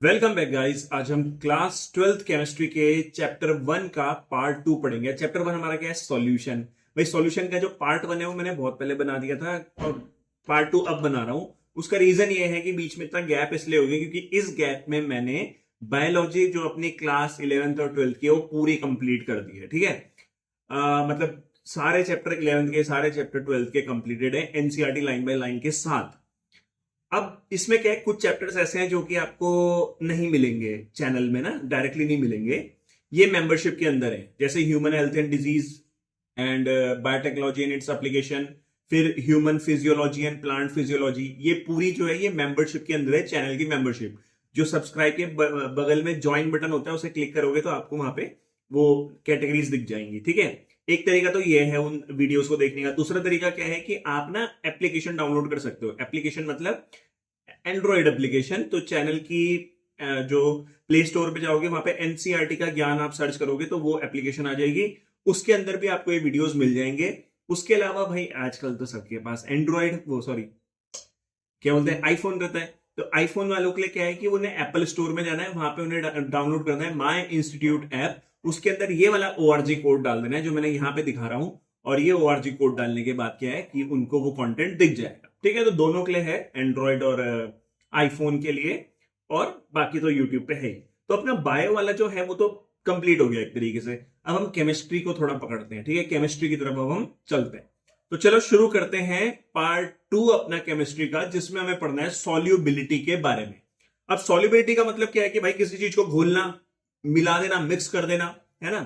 Welcome back guys. आज हम class 12th chemistry के चैप्टर 1 का पार्ट 2 पढ़ेंगे। चैप्टर 1 हमारा क्या है? सॉल्यूशन। भाई सॉल्यूशन का जो पार्ट 1 है वो मैंने बहुत पहले बना दिया था और पार्ट 2 अब बना रहा हूं। उसका रीजन ये है कि बीच में इतना गैप इसलिए हो गया क्योंकि इस गैप में मैंने बायोलॉजी जो अपनी क्लास 11th और 12th की है वो पूरी कंप्लीट कर दी है। ठीक है, मतलब सारे चैप्टर 11th के सारे चैप्टर 12th के कंप्लीटेड है एनसीईआरटी लाइन बाय लाइन के साथ। अब इसमें क्या है, कुछ चैप्टर्स ऐसे हैं जो कि आपको नहीं मिलेंगे चैनल में ना, डायरेक्टली नहीं मिलेंगे। ये मेंबरशिप के अंदर है, जैसे human health and disease and biotechnology and its application, फिर human physiology and plant physiology. ये पूरी जो है ये मेंबरशिप के अंदर है, चैनल की मेंबरशिप। जो सब्सक्राइब के बगल में ज्वाइन बटन होता है उसे क्लिक करोगे तो आपको वहां पे वो कैटेगरीज दिख जाएंगी। ठीक है, एक तरीका तो ये है उन वीडियोस को देखने का। दूसरा तरीका क्या है कि आप ना एप्लीकेशन डाउनलोड कर सकते हो। एप्लीकेशन मतलब एंड्रॉइड एप्लीकेशन। तो चैनल की जो प्ले स्टोर पे जाओगे वहां पे एनसीईआरटी का ज्ञान आप सर्च करोगे तो वो एप्लीकेशन आ जाएगी। उसके अंदर भी आपको ये वीडियोस मिल जाएंगे। उसके अलावा भाई आजकल तो सबके पास एंड्रॉइड वो सॉरी क्या बोलते हैं आईफोन रहता है। तो आईफोन वालों के लिए क्या है कि उन्हें एप्पल स्टोर में जाना है, वहां पे उन्हें डाउनलोड करना है माई इंस्टीट्यूट ऐप। उसके अंदर ये वाला ओआरजी कोड डाल देना है जो मैंने यहाँ पे दिखा रहा हूं। और ये ओआरजी कोड डालने के बाद क्या है कि उनको वो कंटेंट दिख जाएगा। ठीक है, तो दोनों के लिए है, एंड्रॉइड और आईफोन के लिए। और बाकी तो यूट्यूब पे है ही। तो अपना बायो वाला जो है वो तो कंप्लीट हो गया एक तरीके से। अब हम केमिस्ट्री को थोड़ा पकड़ते हैं। ठीक है, केमिस्ट्री की तरफ अब हम चलते हैं। तो चलो शुरू करते हैं पार्ट 2 अपना केमिस्ट्री का, जिसमें हमें पढ़ना है सॉल्युबिलिटी के बारे में। अब सॉल्युबिलिटी का मतलब क्या है कि भाई किसी चीज को घोलना, मिला देना, मिक्स कर देना, है ना।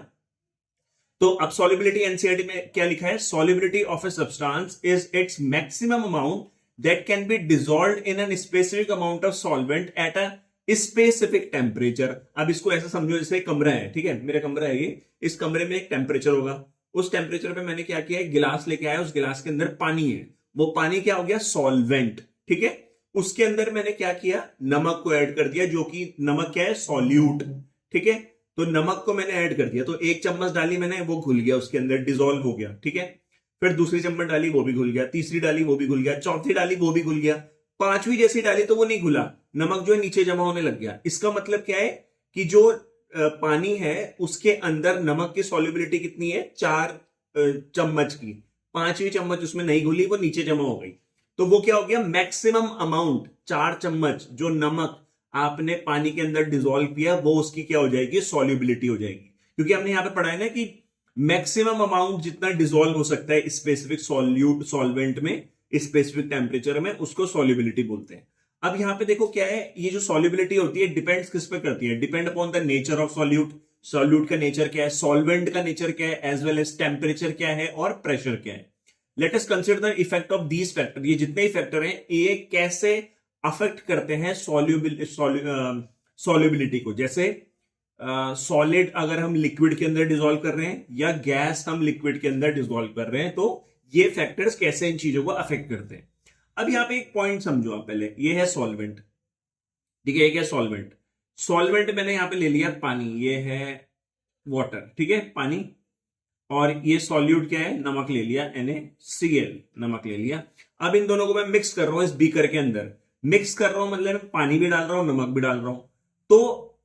तो अब सॉल्युबिलिटी एनसीईआरटी में क्या लिखा है? Solubility of a substance is its maximum amount that can be dissolved in an specific amount of solvent at a specific temperature. अब इसको ऐसा समझो जैसे कमरा है। ठीक है, मेरा कमरा है ये, इस कमरे में एक टेम्परेचर होगा। उस टेम्परेचर पे मैंने क्या किया है, गिलास लेके आया, उस गिलास के अंदर पानी है, वो पानी क्या हो गया? सॉल्वेंट। ठीक है, उसके अंदर मैंने क्या किया? नमक को ऐड कर दिया, जो कि नमक क्या है? सॉल्यूट। ठीक है, तो नमक को मैंने ऐड कर दिया, तो एक चम्मच डाली मैंने, वो घुल गया उसके अंदर, डिजोल्व हो गया। ठीक है, फिर दूसरी चम्मच डाली, वो भी घुल गया, तीसरी डाली, वो भी घुल गया, चौथी डाली, वो भी घुल गया, पांचवी जैसी डाली तो वो नहीं घुला, नमक जो है नीचे जमा होने लग गया। इसका मतलब क्या है कि जो पानी है उसके अंदर नमक की सॉल्युबिलिटी कितनी है? 4 चम्मच की। पांचवी चम्मच उसमें नहीं घुली, वो नीचे जमा हो गई। तो वो क्या हो गया? मैक्सिमम अमाउंट 4 चम्मच जो नमक आपने पानी के अंदर डिसॉल्व किया वो उसकी क्या हो जाएगी? सॉल्युबिलिटी हो जाएगी। क्योंकि हमने यहां पे पढ़ा है ना कि मैक्सिमम अमाउंट जितना डिसॉल्व हो सकता है स्पेसिफिक सॉल्वेंट में, स्पेसिफिक टेम्परेचर में, उसको सॉल्युबिलिटी बोलते हैं। अब यहां पे देखो क्या है, ये जो सॉल्युबिलिटी होती है डिपेंड्स किस पे करती है? Depend upon the nature of solute. Solute का नेचर क्या है, सॉल्वेंट का नेचर क्या है, एज वेल एज टेम्परेचर क्या है और प्रेशर क्या है। Let us consider the effect of these factor. ये जितने ही फैक्टर हैं ये कैसे अफेक्ट करते हैं सॉल्युबिलिटी को। जैसे सॉलिड अगर हम लिक्विड के अंदर डिसॉल्व कर रहे हैं या गैस हम लिक्विड के अंदर डिसॉल्व कर रहे हैं, तो ये फैक्टर्स कैसे इन चीजों को अफेक्ट करते हैं। अब यहां पे एक पॉइंट समझो आप पहले, ये है सॉल्वेंट। ठीक है, क्या सॉल्वेंट? सॉल्वेंट मैंने यहां पे ले लिया पानी, ये है वाटर। ठीक है, पानी। और ये सॉल्यूट क्या है? नमक ले लिया, NaCl, नमक ले लिया। अब इन दोनों को मैं मिक्स कर रहा हूं इस बीकर के अंदर। मिक्स कर रहा हूं मतलब मैं पानी भी डाल रहा हूं, नमक भी डाल रहा हूं। तो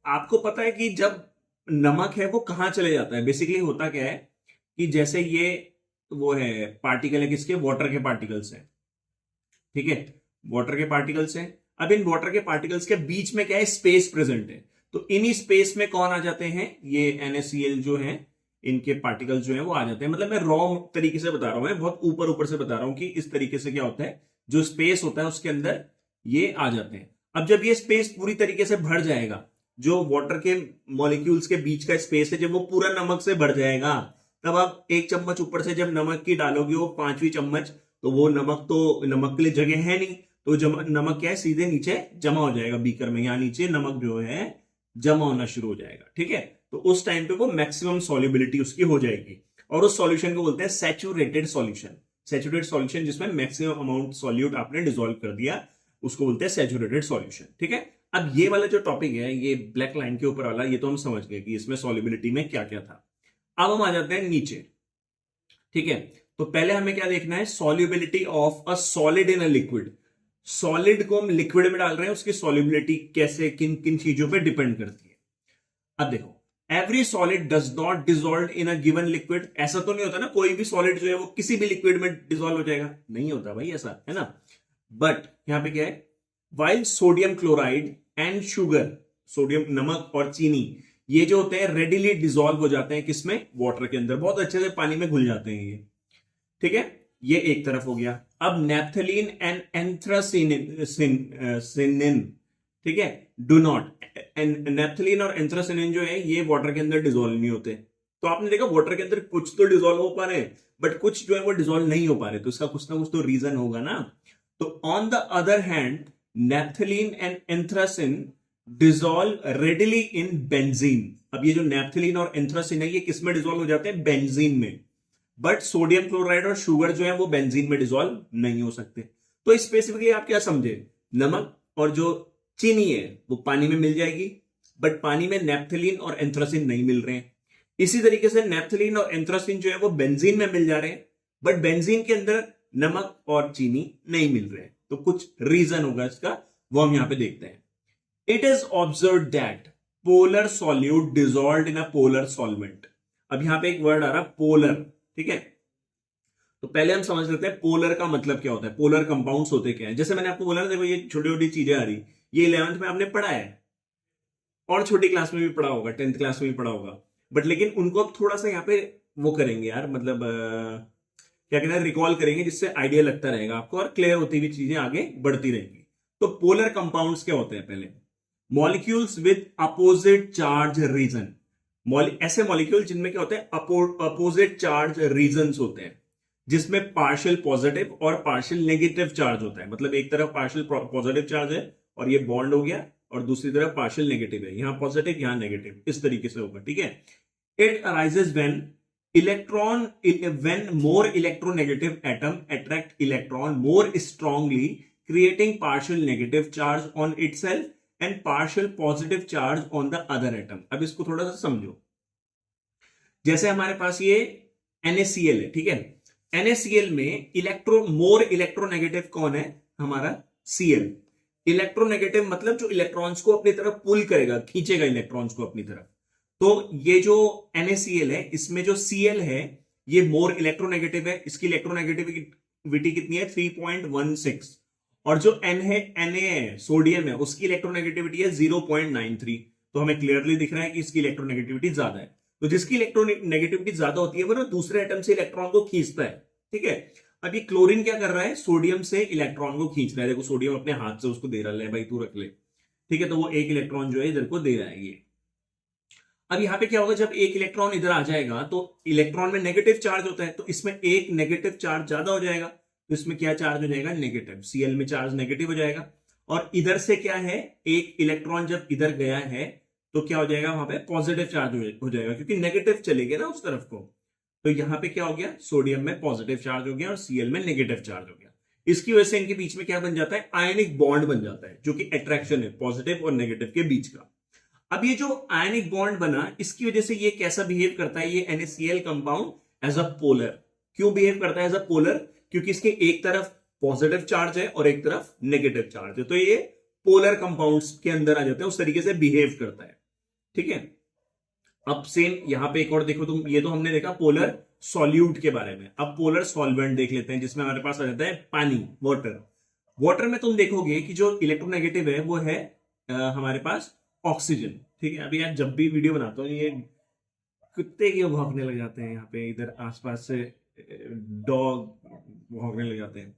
आपको पता है कि जब नमक है वो कहां चले जाता है? बेसिकली होता क्या है कि जैसे ये वो है पार्टिकल है, किसके? वाटर के पार्टिकल्स है। ठीक है, वाटर के पार्टिकल्स हैं। अब इन वाटर के पार्टिकल्स के बीच में क्या है? स्पेस प्रेजेंट है। तो इन्हीं स्पेस में कौन आ जाते हैं? ये NaCl जो है, इनके पार्टिकल्स जो है वो आ जाते हैं। मतलब मैं रॉ तरीके से बता रहा हूं, मैं बहुत ऊपर ऊपर से बता रहा हूं कि इस तरीके से क्या होता है, जो स्पेस होता है उसके अंदर ये आ जाते हैं। अब जब ये स्पेस पूरी तरीके से भर जाएगा, जो वाटर के मॉलिक्यूल्स के बीच का स्पेस है, जब वो पूरा नमक से भर जाएगा, तब आप एक चम्मच ऊपर से जब नमक की डालोगे, वो पांचवी चम्मच, तो वो नमक तो नमक के लिए जगह है नहीं, तो नमक क्या है? सीधे नीचे जमा हो जाएगा बीकर में, यहां नीचे नमक जो है जमा होना शुरू हो जाएगा। ठीक है, तो उस टाइम पे वो मैक्सिमम सॉल्युबिलिटी उसकी हो जाएगी और उस सॉल्यूशन को बोलते हैं सैचुरेटेड सॉल्यूशन। सैचुरेटेड सॉल्यूशन जिसमें मैक्सिमम अमाउंट सॉल्यूट आपने डिसॉल्व कर दिया, उसको बोलते हैं सैचुरेटेड सॉल्यूशन। ठीक है, अब ये वाला जो टॉपिक है, ये ब्लैक लाइन के ऊपर वाला, ये तो हम समझ गए कि इसमें सॉल्युबिलिटी में क्या क्या था। अब हम आ जाते हैं नीचे। ठीक है, तो पहले हमें क्या देखना है? Solubility of a solid in a liquid. Solid को हम लिक्विड में डाल रहे हैं, उसकी सॉल्युबिलिटी कैसे किन किन चीजों पे डिपेंड करती है। अब देखो, every solid does not dissolve in a given liquid. ऐसा तो नहीं होता ना कोई भी सॉलिड जो है वो किसी भी लिक्विड में डिसॉल्व हो जाएगा, नहीं होता भाई ऐसा, है ना। बट यहां पे क्या है, while sodium chloride and sugar, sodium नमक और चीनी, ये जो होते हैं रेडिली डिसॉल्व हो जाते हैं किसमें, वाटर के अंदर, बहुत अच्छे से पानी में घुल जाते हैं ये, ठीक है। ये एक तरफ हो गया। अब नेप्थलीन एंड एंथ्रासिनिन, ठीक है, डू नॉट, नेप्थलीन और एंथ्रासिनिन जो है ये वाटर के अंदर डिसॉल्व नहीं होते। तो आपने देखा वाटर के अंदर कुछ तो डिसॉल्व हो पा रहे हैं, बट कुछ जो है वो डिसॉल्व नहीं हो पा रहे, तो इसका कुछ ना कुछ तो रीजन होगा ना। तो on the other hand naphthalene and anthracene dissolve readily in benzene. अब ये जो नेप्थलीन और एंथ्रासिन है ये किस में डिसॉल्व हो जाते हैं, बेंजीन में। बट सोडियम क्लोराइड और शुगर जो है वो बेंजीन में डिसॉल्व नहीं हो सकते। तो स्पेसिफिकली आप क्या समझे, नमक और जो चीनी है वो पानी में मिल जाएगी, बट पानी में नेप्थलीन और एंथ्रासिन नहीं मिल रहे हैं। इसी तरीके से नेप्थलीन और एंथ्रासिन जो है वो बेंजीन में मिल जा रहे हैं, बट बेंजीन के अंदर नमक और चीनी नहीं मिल रहे हैं। तो कुछ रीजन होगा इसका, वो हम यहां पे देखते हैं। It is observe that polar solute dissolved in a polar solvent. अब यहां पे एक वर्ड आ रहा पोलर, ठीक है। तो पहले हम समझ लेते हैं पोलर का मतलब क्या होता है, पोलर कंपाउंड्स होते क्या है। जैसे मैंने आपको बोला ना, देखो ये छोटी छोटी चीजें आ रही, ये 11th में आपने पढ़ा है और छोटी क्लास में भी पढ़ा होगा, 10th क्लास में भी पढ़ा होगा, बट लेकिन उनको अब थोड़ा सा यहाँ पे वो करेंगे यार, मतलब क्या कहते हैं, रिकॉल करेंगे, जिससे आइडिया लगता रहेगा आपको और क्लियर होती हुई चीजें आगे बढ़ती रहेंगी। तो पोलर कंपाउंड्स क्या होते हैं, पहले molecules with opposite charge region. ऐसे मॉलिक्यूल जिनमें क्या होते हैं, अपोजिट चार्ज रीजन्स होते हैं, जिसमें पार्शियल पॉजिटिव और पार्शियल नेगेटिव चार्ज होता है। मतलब एक तरफ पार्शियल पॉजिटिव चार्ज है और ये बॉन्ड हो गया, और दूसरी तरफ पार्शियल नेगेटिव है, यहां पॉजिटिव यहां नेगेटिव, इस तरीके से होगा, ठीक है। It arises when more electronegative atom attract electron more strongly, creating partial negative charge on itself and partial positive charge on the other atom. अब इसको थोड़ा सा समझो। जैसे हमारे पास ये NaCl है, ठीक है। NaCl में मोर इलेक्ट्रोनेगेटिव कौन है, हमारा Cl। इलेक्ट्रोनेगेटिव मतलब जो इलेक्ट्रॉन्स को अपनी तरफ पुल करेगा, खींचेगा इलेक्ट्रॉन्स को अपनी तरफ। तो ये जो NaCl है, इसमें जो Cl है ये मोर इलेक्ट्रोनेगेटिव है, इसकी इलेक्ट्रोनेगेटिविटी कितनी है, 3.16। और जो N है, Na है, सोडियम है, उसकी इलेक्ट्रोनेगेटिविटी है 0.93। तो हमें क्लियरली दिख रहा है कि इसकी इलेक्ट्रोनेगेटिविटी ज्यादा है। तो जिसकी इलेक्ट्रोनेगेटिविटी ज्यादा होती है वो ना दूसरे एटम से इलेक्ट्रॉन को खींचता है, ठीक है। अब ये क्लोरीन क्या कर रहा है, सोडियम से इलेक्ट्रॉन को खींच रहा है। देखो सोडियम अपने हाथ से उसको दे रहा है, भाई तू रख ले, ठीक है। तो वो एक इलेक्ट्रॉन जो है इधर को दे रहा है ये। अब यहां पे क्या होगा, जब एक इलेक्ट्रॉन इधर आ जाएगा तो इलेक्ट्रॉन में नेगेटिव चार्ज होता है, तो इसमें एक नेगेटिव चार्ज ज्यादा हो जाएगा, तो इसमें क्या चार्ज हो जाएगा, नेगेटिव। Cl में चार्ज नेगेटिव हो जाएगा। और इधर से क्या है, एक इलेक्ट्रॉन जब इधर गया है तो क्या हो जाएगा, वहां पे पॉजिटिव चार्ज हो जाएगा, क्योंकि नेगेटिव चले गए ना उस तरफ को। तो यहां पे क्या हो गया, सोडियम में पॉजिटिव चार्ज हो गया और Cl में नेगेटिव चार्ज हो गया। इसकी वजह से इनके बीच में क्या बन जाता है, आयनिक बॉन्ड बन जाता है, जो कि अट्रैक्शन है पॉजिटिव और नेगेटिव के बीच का। अब ये जो आयनिक बॉन्ड बना, इसकी वजह से ये कैसा बिहेव करता है, ये NaCl compound as a polar. क्यों बिहेव करता है एज अ पोलर, क्योंकि इसके एक तरफ पॉजिटिव चार्ज है और एक तरफ नेगेटिव चार्ज है, तो ये पोलर कंपाउंड्स के अंदर आ जाते हैं, उस तरीके से बिहेव करता है, ठीक है। अब सेम यहां पे एक और देखो तुम, ये तो हमने देखा पोलर सॉल्यूट के बारे में। अब पोलर सॉल्वेंट देख लेते हैं, जिसमें हमारे पास आ जाता है पानी, वाटर। वाटर में तुम देखोगे कि जो इलेक्ट्रोनेगेटिव है वो है हमारे पास ऑक्सीजन, ठीक है। अभी यार जब भी वीडियो बनाता हूँ ये कुत्ते क्यों भौंकने लग जाते हैं, यहाँ पे इधर आसपास से डॉग भौंकने लग जाते हैं,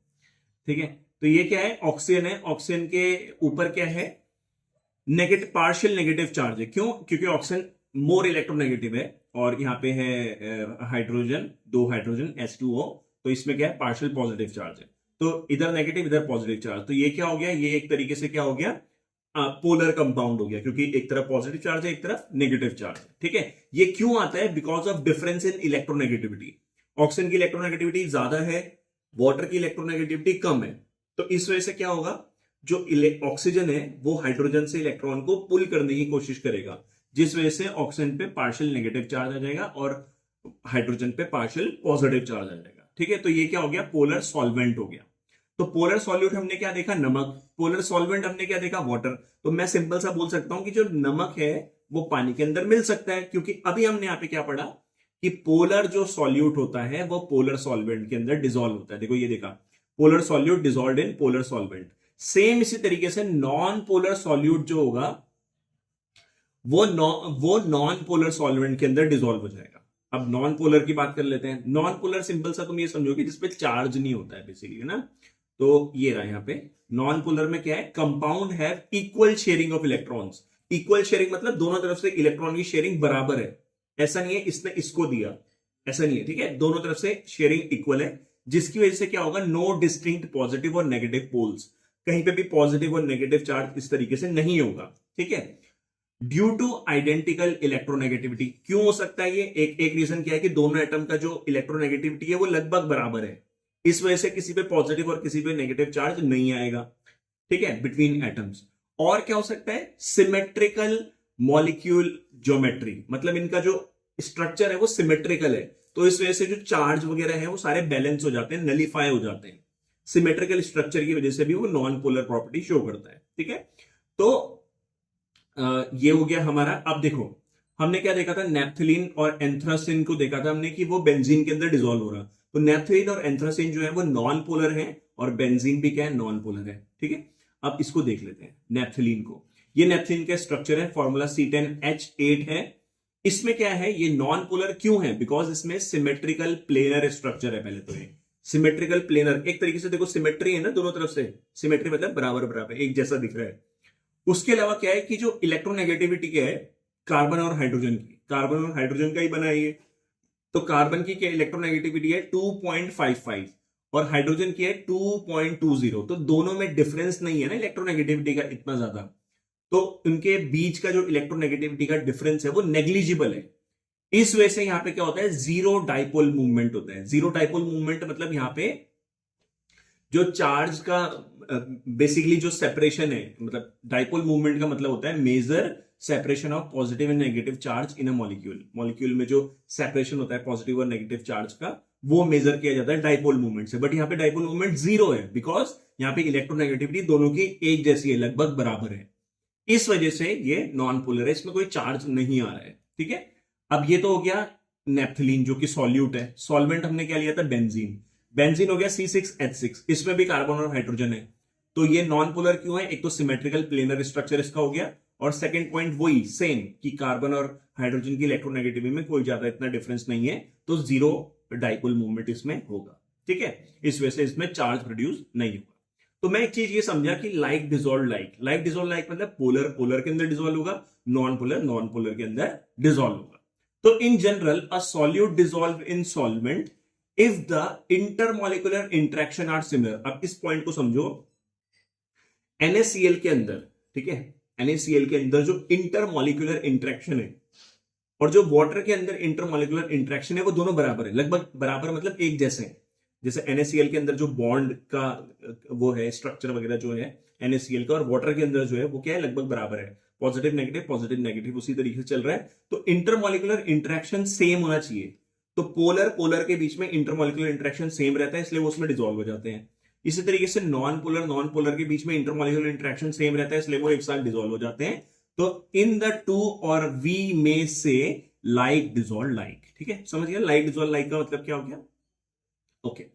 ठीक है। तो ये क्या है, ऑक्सीजन है। ऑक्सीजन के ऊपर क्या है, नेगेटिव, पार्शियल नेगेटिव चार्ज है। क्यों, क्योंकि ऑक्सीजन मोर इलेक्ट्रोनेगेटिव है, और यहाँ पे है हाइड्रोजन, 2 हाइड्रोजन H2O, तो इसमें क्या है, पार्शियल पॉजिटिव चार्ज है। तो इधर नेगेटिव इधर पॉजिटिव चार्ज, तो ये क्या हो गया, ये एक तरीके से क्या हो गया, पोलर कंपाउंड हो गया, क्योंकि एक तरफ पॉजिटिव चार्ज है एक तरफ नेगेटिव चार्ज है, ठीक है। ये क्यों आता है, because of difference in electronegativity. Oxygen की इलेक्ट्रोनेगेटिविटी ज्यादा है, वाटर की इलेक्ट्रोनेगेटिविटी कम है, तो इस वजह से क्या होगा, जो ऑक्सीजन है वो हाइड्रोजन से इलेक्ट्रॉन को पुल करने की कोशिश करेगा, जिस वजह से ऑक्सीजन पे पार्शियल नेगेटिव चार्ज आ जाएगा और हाइड्रोजन पे पार्शियल पॉजिटिव चार्ज आ जाएगा, ठीक है। तो ये क्या हो गया, पोलर सॉल्वेंट हो गया। तो पोलर सॉल्यूट हमने क्या देखा, नमक। पोलर सॉल्वेंट हमने क्या देखा, वाटर। तो मैं सिंपल सा बोल सकता हूं कि जो नमक है वो पानी के अंदर मिल सकता है, क्योंकि अभी हमने यहां पे क्या पढ़ा कि पोलर जो सॉल्यूट होता है वो पोलर सॉल्वेंट के अंदर डिसॉल्व होता है। देखो ये देखा, polar solute dissolved in polar solvent. Same इसी तरीके से नॉन पोलर सॉल्यूट जो होगा वो नॉन पोलर सॉल्वेंट के अंदर डिसॉल्व हो जाएगा। अब नॉन पोलर की बात कर लेते हैं। नॉन पोलर सिंपल सा तुम ये समझोगे जिसपे चार्ज नहीं होता है बेसिकली, ना। तो ये रहा यहाँ पे नॉन पोलर में क्या है, compound have equal sharing of electrons. Equal sharing मतलब दोनों तरफ से इलेक्ट्रॉन की शेयरिंग बराबर है। ऐसा नहीं है इसने इसको दिया, ऐसा नहीं है, ठीक है। दोनों तरफ से शेयरिंग इक्वल है, जिसकी वजह से क्या होगा, नो डिस्टिंक्ट पॉजिटिव और नेगेटिव पोल्स। कहीं पे भी पॉजिटिव और नेगेटिव चार्ज इस तरीके से नहीं होगा, ठीक है। Due two identical electronegativity. क्यों हो सकता है ये, एक रीजन क्या है कि दोनों एटम का जो इलेक्ट्रोनेगेटिविटी है वो लगभग बराबर है। इस वजह से किसी पे पॉजिटिव और किसी पे नेगेटिव चार्ज नहीं आएगा, ठीक है, बिटवीन एटम्स। और क्या हो सकता है, सिमेट्रिकल मॉलिक्यूल ज्योमेट्री, मतलब इनका जो स्ट्रक्चर है वो सिमेट्रिकल है, तो इस वजह से जो चार्ज वगैरह है वो सारे बैलेंस हो जाते हैं, नलीफाई हो जाते हैं। सिमेट्रिकल स्ट्रक्चर की वजह से भी वो नॉन पोलर प्रॉपर्टी शो करता है, ठीक है। तो ये हो गया हमारा। अब देखो हमने क्या देखा था, नेप्थलीन और एंथ्रासिन को देखा था हमने कि वो बेंजीन के अंदर डिसॉल्व हो रहा। तो नेप्थलीन और एंथ्रासिन जो है वो नॉन पोलर है और बेंजीन भी क्या है, नॉन पोलर है, ठीक है। अब इसको देख लेते हैं नेप्थलीन को। ये नेप्थलीन का स्ट्रक्चर है, फॉर्मूला C10H8 है। इसमें क्या है, ये नॉन पोलर क्यों है, बिकॉज इसमें सिमेट्रिकल प्लेनर स्ट्रक्चर है। पहले तो ये सिमेट्रिकल प्लेनर, एक तरीके से देखो सिमेट्री है ना, दोनों तरफ से सिमेट्री मतलब बराबर बराबर एक जैसा दिख रहा है। उसके अलावा क्या है कि जो इलेक्ट्रोनेगेटिविटी क्या है, कार्बन और हाइड्रोजन की, कार्बन और हाइड्रोजन का ही बना है ये। तो कार्बन की क्या इलेक्ट्रोनेगेटिविटी है 2.55 और हाइड्रोजन की है 2.20। तो दोनों में डिफरेंस नहीं है ना इलेक्ट्रोनेगेटिविटी का इतना ज्यादा, तो उनके बीच का जो इलेक्ट्रोनेगेटिविटी का डिफरेंस है वो नेग्लिजिबल है। इस वजह से यहां पे क्या होता है, जीरो डाइपोल मूवमेंट होता है। जीरो डाइपोल मूवमेंट मतलब यहां पे जो चार्ज का बेसिकली जो सेपरेशन है, मतलब डाइपोल मूवमेंट का मतलब होता है major separation of positive and negative charge in a molecule. Molecule में जो सेपरेशन होता है पॉजिटिव और नेगेटिव चार्ज का, वो मेजर किया जाता है डाइपोल मूवमेंट से। बट यहाँ पे डाइपोल मूवमेंट जीरो है, बिकॉज यहाँ पे इलेक्ट्रोनेगेटिविटी दोनों की एक जैसी है, लगभग बराबर है। इस वजह से ये नॉन पोलर है, इसमें कोई चार्ज नहीं आ रहा है, ठीक है। अब ये तो हो गया नेप्थलीन जो कि सॉल्यूट है। सॉल्वेंट हमने क्या लिया था, बेंजीन। बेंजीन हो गया C6H6, इसमें भी कार्बन और हाइड्रोजन है। तो ये नॉन पोलर क्यों है, एक तो सिमेट्रिकल प्लेनर स्ट्रक्चर इसका हो गया, और सेकंड पॉइंट वही सेम कि कार्बन और हाइड्रोजन की इलेक्ट्रोनेगेटिविटी में कोई ज्यादा इतना डिफरेंस नहीं है, तो जीरो डाइपोल मूवमेंट इसमें होगा, ठीक है। इस वजह से इसमें चार्ज प्रोड्यूस नहीं होगा। तो मैं एक चीज ये समझा कि like dissolve like, like dissolve like मतलब पोलर पोलर के अंदर डिसॉल्व होगा, नॉन पोलर के अंदर डिसॉल्व होगा। तो in general a solute dissolve in solvent if the intermolecular interaction are similar. अब इस पॉइंट को समझो, NaCl के अंदर, ठीक है, NaCl के अंदर जो इंटरमॉलिक्यूलर इंटरेक्शन है और जो वाटर के अंदर इंटरमॉलिक्यूलर इंटरेक्शन है वो दोनों बराबर है, लगभग बराबर मतलब एक जैसे हैं। जैसे NaCl के अंदर जो बॉन्ड का वो है स्ट्रक्चर वगैरह जो है NaCl का, और वाटर के अंदर जो है वो क्या है, लगभग बराबर है, पॉजिटिव नेगेटिव उसी तरीके से चल रहा है। तो इंटरमॉलिक्यूलर इंटरेक्शन सेम होना चाहिए। तो पोलर के बीच में इंटरमॉलिक्यूलर इंटरेक्शन सेम रहता है, इसलिए वो उसमें डिसॉल्व हो जाते हैं। इसी तरीके से नॉन पोलर के बीच में इंटरमॉलिक्यूलर इंटरेक्शन सेम रहता है, इसलिए वो एक साथ डिसॉल्व हो जाते हैं। तो इन द टू और वी में से लाइक डिसॉल्व लाइक, ठीक है, समझ गया। लाइक डिसॉल्व लाइक का मतलब क्या हो गया, ओके।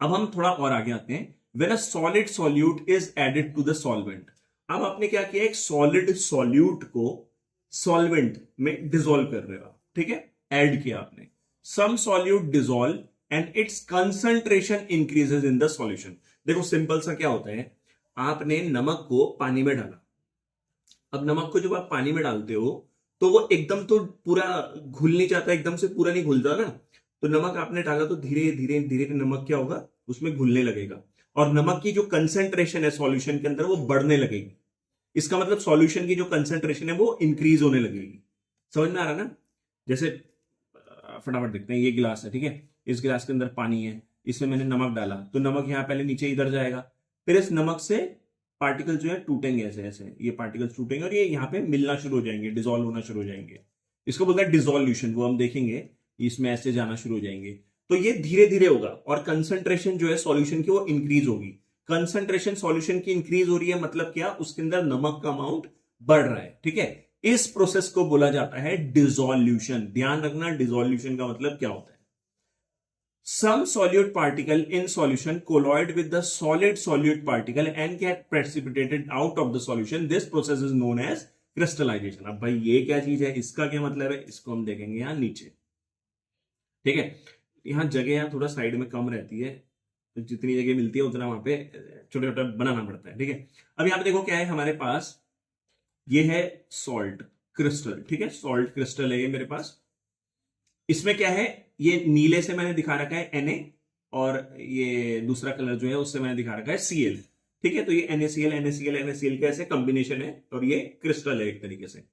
अब हम थोड़ा और आगे आते हैं। When a solid solute is added to the solvent. अब आपने क्या किया, एक सॉलिड सॉल्यूट को सॉल्वेंट में डिसॉल्व कर रहे हो, ठीक है, ऐड किया आपने। Some solute dissolve and its concentration increases in the solution. देखो सिंपल सा क्या होता है, आपने नमक को पानी में डाला। अब नमक को जब आप पानी में डालते हो तो वो एकदम तो पूरा घुल नहीं जाता, एकदम से पूरा नहीं घुलता ना। तो नमक आपने डाला तो धीरे धीरे धीरे नमक क्या होगा, उसमें घुलने लगेगा, और नमक की जो कंसेंट्रेशन है सॉल्यूशन के अंदर वो बढ़ने लगेगी। इसका मतलब सॉल्यूशन की जो कंसेंट्रेशन है वो इंक्रीज होने लगेगी। समझ में आ रहा ना। जैसे फटाफट देखते हैं, ये गिलास है, ठीक है, इस गिलास के अंदर पानी है, इसमें मैंने नमक डाला, तो नमक यहाँ पहले नीचे इधर जाएगा, फिर इस नमक से पार्टिकल जो है टूटेंगे, ऐसे ऐसे ये पार्टिकल्स टूटेंगे और ये यहाँ पे मिलना शुरू हो जाएंगे, डिसॉल्व होना शुरू हो जाएंगे। इसको बोलते हैं डिसॉल्यूशन, वो हम देखेंगे, इसमें ऐसे जाना शुरू हो जाएंगे। तो ये धीरे धीरे होगा और कंसंट्रेशन जो है सॉल्यूशन की वो इंक्रीज होगी। कंसंट्रेशन सॉल्यूशन की इंक्रीज हो रही है, मतलब क्या, उसके अंदर नमक का अमाउंट बढ़ रहा है, ठीक है। इस प्रोसेस को बोला जाता है डिसोल्यूशन। ध्यान रखना डिसोल्यूशन का मतलब क्या होता है। Some solute particle in solution colloid with the solid solute particle and get precipitated out of the solution. This process is known as crystallization. अब भाई ये क्या चीज है, इसका क्या मतलब है, इसको हम देखेंगे यहां नीचे, ठीक है। यहां जगह यहां थोड़ा साइड में कम रहती है, तो जितनी जगह मिलती है उतना वहां पे छोटे छोटा बनाना पड़ता है, ठीक है। अब यहां पे देखो क्या है हमारे पास, ये है सॉल्ट क्रिस्टल, ठीक है, सॉल्ट क्रिस्टल है ये मेरे पास। इसमें क्या है, ये नीले से मैंने दिखा रखा है Na, और ये दूसरा कलर जो है उससे मैंने दिखा रखा है Cl, ठीक है। तो ये NaCl NaCl NaCl का ऐसे कॉम्बिनेशन है और ये क्रिस्टल है एक तरीके से।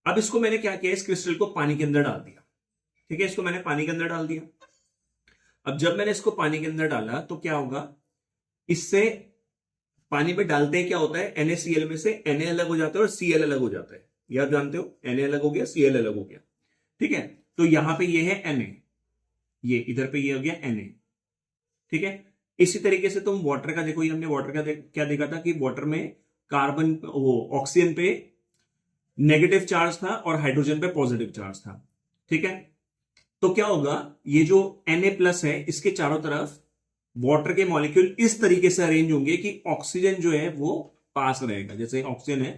अब इसको मैंने क्या किया, इस क्रिस्टल को पानी के अंदर डाल दिया, ठीक है, इसको मैंने पानी के अंदर डाल दिया। अब जब मैंने इसको पानी के अंदर डाला तो क्या होगा, इससे पानी में डालते ही क्या होता है, NaCl में से Na अलग हो जाता है और Cl अलग हो जाता है, ये आप जानते हो, Na अलग हो गया Cl अलग हो गया, ठीक है। तो यहां पे ये है Na, ये इधर पे ये हो गया Na, ठीक है। इसी तरीके से तुम वाटर का देखो, ये हमने वाटर का क्या देखा था कि वाटर में कार्बन, वो ऑक्सीजन पे नेगेटिव चार्ज था और हाइड्रोजन पे पॉजिटिव चार्ज था, ठीक है। तो क्या होगा, ये जो Na प्लस है इसके चारों तरफ वाटर के मॉलिक्यूल इस तरीके से अरेंज होंगे कि ऑक्सीजन जो है वो पास रहेगा। जैसे ऑक्सीजन है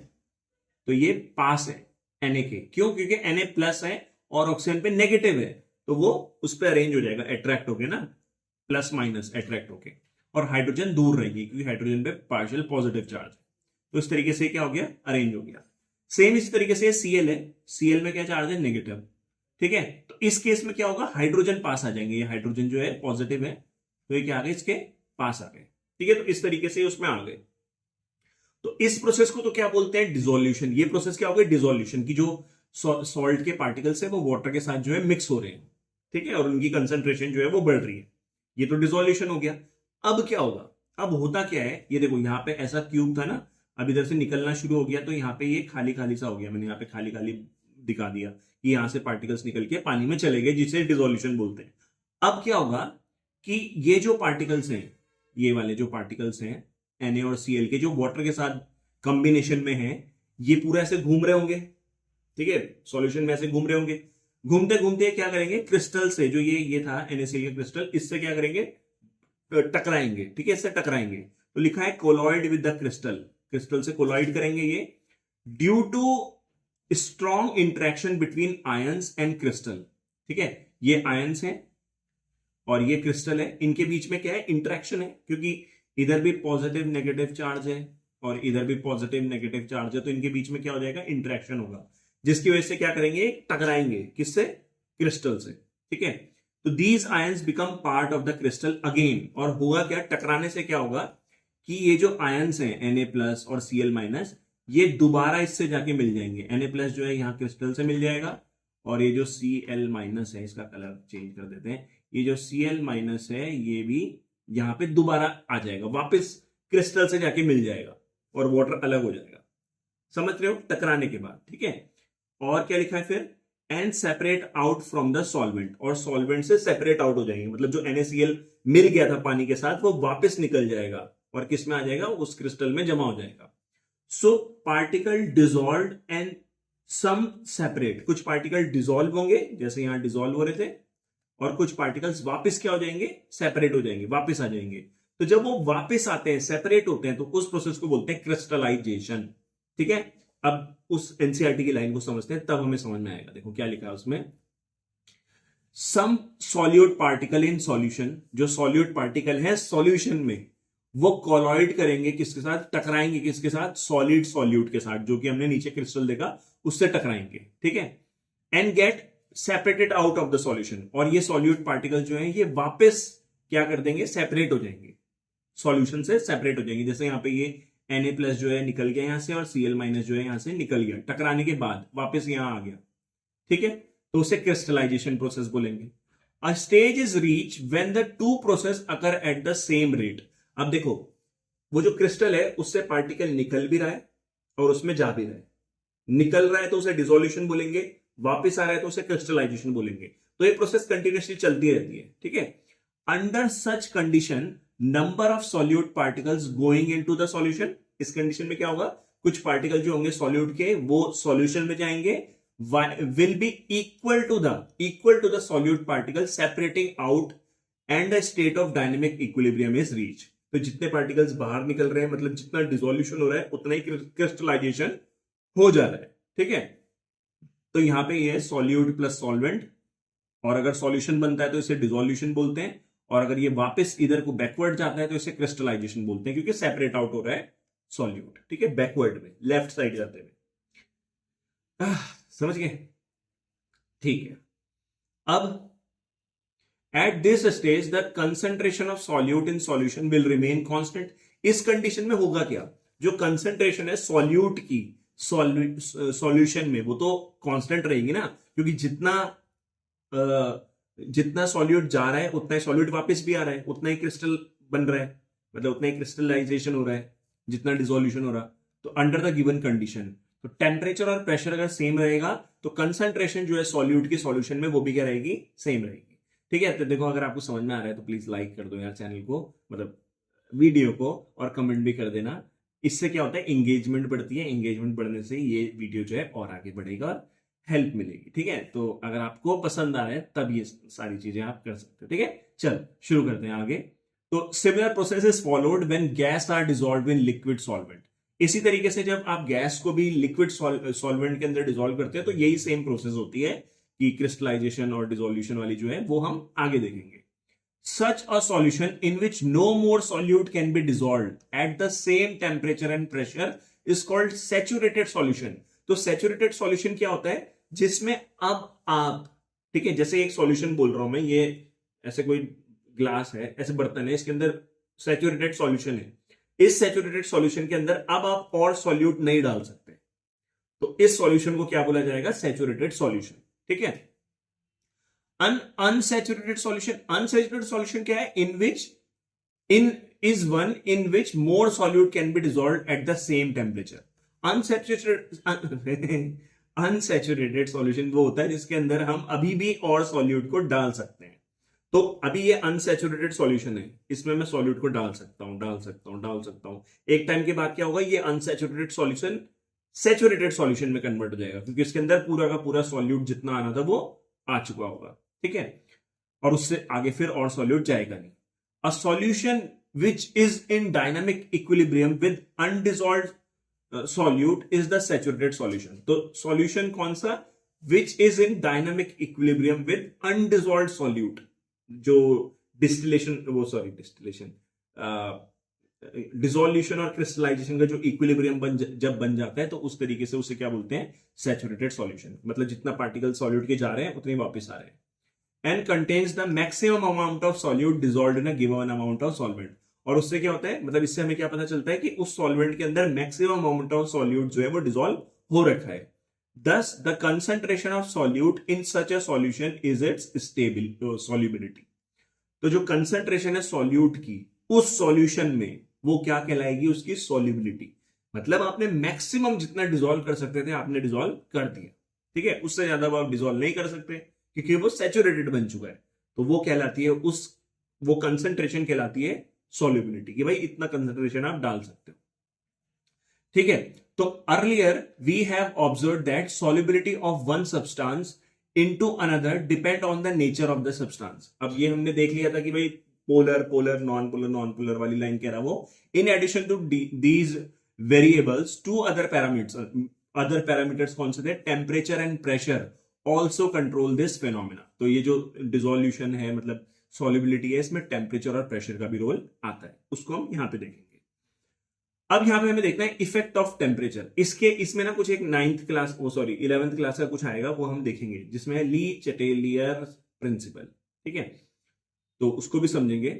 तो ये पास है Na के, क्यों, क्योंकि Na प्लस है और ऑक्सीजन पे नेगेटिव है, तो वो उस पर अरेंज हो जाएगा, अट्रैक्ट होके ना, प्लस माइनस अट्रैक्ट होके, और हाइड्रोजन दूर रहेगी क्योंकि हाइड्रोजन पे पार्शियल पॉजिटिव चार्ज है। तो इस तरीके से क्या हो गया, अरेंज हो गया। सेम इसी तरीके से Cl है, Cl में क्या चार्ज है, नेगेटिव, ठीक है। तो इस केस में क्या होगा, हाइड्रोजन पास आ जाएंगे, ये हाइड्रोजन जो है पॉजिटिव है, तो ये क्या आ गए, इसके पास आ गए, ठीक है। तो इस तरीके से उसमें आ गए। तो इस प्रोसेस को तो क्या बोलते हैं, डिसोल्यूशन। ये प्रोसेस क्या हो गई, डिसोल्यूशन की, जो सॉल्ट के पार्टिकल्स है वो वाटर के साथ जो है मिक्स हो रहे हैं, ठीक है, और उनकी कंसंट्रेशन जो है वो बढ़ रही है, ये तो डिसोल्यूशन हो गया। अब क्या होगा, अब होता क्या है, ये देखो यहाँ पे ऐसा क्यूब था ना, अब इधर से निकलना शुरू हो गया, तो यहाँ पे ये खाली खाली सा हो गया, मैंने यहाँ पे खाली खाली दिखा दिया कि यहाँ से पार्टिकल्स निकल के पानी में चले गए, जिसे डिसोल्यूशन बोलते हैं। अब क्या होगा कि ये जो पार्टिकल्स हैं, ये वाले जो पार्टिकल्स हैं Na और Cl के, जो वाटर के साथ कॉम्बिनेशन में है, ये पूरा ऐसे घूम रहे होंगे, ठीक है, सॉल्यूशन में ऐसे घूम रहे होंगे। घूमते घूमते क्या करेंगे, क्रिस्टल से, जो ये था NaCl का क्रिस्टल, इससे क्या करेंगे, टकराएंगे, ठीक है, इससे टकराएंगे। तो लिखा है colloid with the crystal, crystal से कोलॉइड करेंगे ये, due to strong interaction between ions and crystal, ठीक है। ये आयंस हैं और ये क्रिस्टल है, इनके बीच में क्या है, इंटरेक्शन है, क्योंकि इधर भी पॉजिटिव नेगेटिव चार्ज है और इधर भी पॉजिटिव नेगेटिव चार्ज है, तो इनके बीच में क्या हो जाएगा, इंटरेक्शन होगा, जिसकी वजह से क्या करेंगे, टकराएंगे, किससे, क्रिस्टल से, ठीक है। तो these ions become part of the crystal again, और होगा क्या, टकराने से क्या होगा कि ये जो आयंस हैं Na प्लस और Cl माइनस, ये दोबारा इससे जाके मिल जाएंगे। Na प्लस जो है यहाँ क्रिस्टल से मिल जाएगा, और ये जो Cl माइनस है, इसका कलर चेंज कर देते हैं, ये जो Cl माइनस है ये भी यहाँ पे दोबारा आ जाएगा, वापस क्रिस्टल से जाके मिल जाएगा और वाटर अलग हो जाएगा, समझ रहे हो, टकराने के बाद, ठीक है। और क्या लिखा है फिर, and separate out from the solvent, और सॉल्वेंट से सेपरेट आउट हो जाएंगे, मतलब जो NaCl मिल गया था पानी के साथ वो वापस निकल जाएगा और किस में आ जाएगा, उस क्रिस्टल में जमा हो जाएगा। So particle dissolve and some separate, कुछ पार्टिकल डिसॉल्व होंगे जैसे यहां डिसॉल्व हो रहे थे, और कुछ पार्टिकल्स वापस क्या हो जाएंगे, सेपरेट हो जाएंगे, वापस आ जाएंगे। तो जब वो वापस आते हैं, सेपरेट होते हैं, तो उस प्रोसेस को बोलते हैं क्रिस्टलाइजेशन, ठीक है। अब उस एनसीईआरटी की लाइन को समझते हैं, तब हमें समझ में आएगा। देखो क्या लिखा है उसमें, सम सॉल्यूट पार्टिकल इन सॉल्यूशन, जो सॉल्यूट पार्टिकल है सॉल्यूशन में, वो कोलॉइड करेंगे किसके साथ, टकराएंगे किसके साथ, सॉलिड सॉल्यूट के साथ, जो कि हमने नीचे क्रिस्टल देखा उससे टकराएंगे, ठीक है। And get separated out of the solution, और ये सॉल्यूट पार्टिकल जो है ये वापस क्या कर देंगे, सेपरेट हो जाएंगे, सॉल्यूशन से सेपरेट हो जाएंगे। जैसे यहाँ पे ये Na प्लस जो है निकल गया यहां से, और Cl माइनस जो है यहां से निकल गया, टकराने के बाद वापस यहां आ गया, ठीक है। तो उसे क्रिस्टलाइजेशन प्रोसेस बोलेंगे। अ stage is reach when the two process occur at the same rate. अब देखो, वो जो क्रिस्टल है उससे पार्टिकल निकल भी रहा है और उसमें जा भी रहा है, निकल रहा है तो उसे डिसोल्यूशन बोलेंगे, वापस आ रहा है तो उसे क्रिस्टलाइजेशन बोलेंगे। तो ये प्रोसेस कंटिन्यूसली चलती रहती है, ठीक है। Under such condition number of solute particles going into the solution. इस कंडीशन में क्या होगा, कुछ पार्टिकल जो होंगे सॉल्यूट के वो सॉल्यूशन में जाएंगे, will be equal to the solute particle separating out and the state of dynamic equilibrium is reach. तो जितने पार्टिकल्स बाहर निकल रहे हैं, मतलब जितना डिसोल्यूशन हो रहा है उतना ही क्रिस्टलाइजेशन हो जा रहा है। ठीक है, तो यहां पे ये है सॉल्यूट प्लस सॉल्वेंट, और अगर सॉल्यूशन बनता है तो इसे डिसोल्यूशन बोलते हैं, और अगर ये वापस इधर को बैकवर्ड जाता है तो इसे क्रिस्टलाइजेशन बोलते हैं, क्योंकि सेपरेट आउट हो रहा है सॉल्यूट। ठीक है, बैकवर्ड में, लेफ्ट साइड जाते हुए। समझ गए? ठीक है, अब at this stage the concentration of solute in solution will remain constant. इस कंडीशन में होगा क्या, जो कंसंट्रेशन है सॉल्यूट की सॉल्यूशन में वो तो कांस्टेंट रहेगी ना, क्योंकि जितना सॉल्यूट जा रहा है उतना ही सॉल्यूट वापस भी आ रहा है, उतना ही क्रिस्टल बन रहा है, मतलब उतना ही क्रिस्टलाइजेशन हो रहा है जितना डिसोल्यूशन हो रहा। तो अंडर द गिवन कंडीशन, तो टेम्परेचर और प्रेशर अगर सेम रहेगा तो कंसंट्रेशन जो है सॉल्यूट की सॉल्यूशन में वो भी क्या रहेगी, सेम रहेगी। ठीक है, तो देखो अगर आपको समझ में आ रहा है तो प्लीज लाइक कर दो यार चैनल को, मतलब वीडियो को, और कमेंट भी कर देना। इससे क्या होता है, एंगेजमेंट बढ़ती है, एंगेजमेंट बढ़ने से ये वीडियो जो है और आगे बढ़ेगा और हेल्प मिलेगी। ठीक है, तो अगर आपको पसंद आ रहा है तब ये सारी चीजें आप कर सकते हो। ठीक है, चल शुरू करते हैं आगे। तो similar process is followed when gas are dissolved in liquid solvent. इसी तरीके से जब आप गैस को भी लिक्विड सॉल्वेंट के अंदर डिसॉल्व करते हैं तो यही सेम प्रोसेस होती है कि क्रिस्टलाइजेशन और डिसोल्यूशन वाली जो है वो हम आगे देखेंगे। Such a solution in which no more solute can be dissolved at the same temperature and pressure is called saturated solution. तो सैचुरेटेड सॉल्यूशन क्या होता है, जिसमें अब आप, ठीक है, जैसे एक सॉल्यूशन बोल रहा हूं मैं, ये ऐसे कोई ग्लास है, ऐसे बर्तन है, इसके अंदर सैचुरेटेड सॉल्यूशन है। इस सैचुरेटेड सॉल्यूशन के अंदर अब आप और सॉल्यूट नहीं डाल सकते, तो इस सॉल्यूशन को क्या बोला जाएगा, सैचुरेटेड सॉल्यूशन। ठीक है, अनसैचुरेटेड सॉल्यूशन क्या है, in which more solute can be dissolved at the same temperature. Unsaturated solution वो होता है जिसके अंदर हम अभी भी और सॉल्यूट को डाल सकते हैं। तो अभी ये अनसैचुरेटेड सॉल्यूशन है, इसमें मैं सॉल्यूट को डाल सकता हूं। एक टाइम के बाद क्या होगा, ये अनसैचुरेटेड सॉल्यूशन सैचुरेटेड सॉल्यूशन में कन्वर्ट हो जाएगा, क्योंकि इसके अंदर पूरा का पूरा सॉल्यूट जितना आना था वो आ चुका होगा। ठीक है, और उससे आगे फिर और सॉल्यूट जाएगा नहीं। A solution which is in dynamic equilibrium with undissolved solute is the saturated solution. तो सॉल्यूशन कौन सा, which is in dynamic equilibrium with undissolved solute, जो डिसोल्यूशन और क्रिस्टलाइजेशन का जो इक्विलिब्रियम जब बन जाता है तो उस तरीके से उसे क्या बोलते हैं, सैचुरेटेड सॉल्यूशन। मतलब जितना पार्टिकल सॉल्यूट के जा रहे हैं उतने वापस आ रहे हैं। And contains the maximum amount of solute dissolved in a given amount of solvent. और उससे क्या होता है, मतलब इससे हमें क्या पता चलता है कि उस सॉल्वेंट के अंदर मैक्सिमम अमाउंट ऑफ सॉल्यूट जो है वो डिसॉल्व हो रखा है। Thus, the concentration of solute in such a solution is its solubility. तो जो कंसंट्रेशन है सॉल्यूट की उस सॉल्यूशन में वो क्या कहलाएगी, उसकी सॉल्युबिलिटी। मतलब आपने मैक्सिमम जितना डिसॉल्व कर सकते थे आपने डिसॉल्व कर दिया। ठीक है, उससे ज्यादा आप डिसॉल्व नहीं कर सकते क्योंकि वो सैचुरेटेड बन चुका है। तो वो कहलाती है वो कंसंट्रेशन कहलाती है सॉल्युबिलिटी, कि भाई इतना कंसंट्रेशन आप डाल सकते हो। ठीक है, तो earlier we have observe that solubility of one substance into another depend on the nature of the substance. अब ये हमने देख लिया था कि भाई पोलर नॉन पोलर वाली लाइन कह रहा वो, in addition to these variables two other parameters कौन से थे, temperature and pressure also control this phenomena. तो ये जो डिसोल्यूशन है, मतलब सॉल्युबिलिटी है, इसमें टेम्परेचर और प्रेशर का भी रोल आता है, उसको हम यहां पे देखेंगे। अब यहां पे हमें देखना है इफेक्ट ऑफ टेम्परेचर। इसमें ना कुछ एक 11th क्लास का कुछ आएगा, वो हम देखेंगे, जिसमें ली चेटेलियर प्रिंसिपल। ठीक है, तो उसको भी समझेंगे।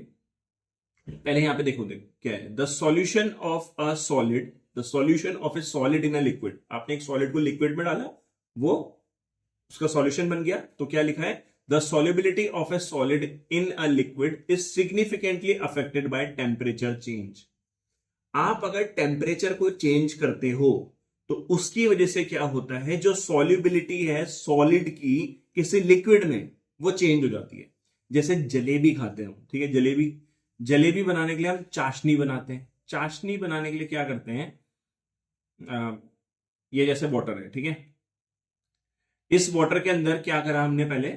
पहले यहां पे देखो क्या है, the solution of a solid in a liquid. आपने एक सॉलिड को लिक्विड में डाला, वो उसका सॉल्यूशन बन गया, तो क्या लिखा है, the solubility of A solid in a liquid is significantly affected by temperature change. आप अगर टेम्परेचर को चेंज करते हो तो उसकी वजह से क्या होता है, जो सॉल्युबिलिटी है सॉलिड की किसी लिक्विड में वो चेंज हो जाती है। जैसे जलेबी खाते हो, ठीक है, जलेबी जलेबी बनाने के लिए हम चाशनी बनाते हैं। चाशनी बनाने के लिए क्या करते हैं, ये जैसे वाटर है, ठीक है, इस वाटर के अंदर क्या करा हमने, पहले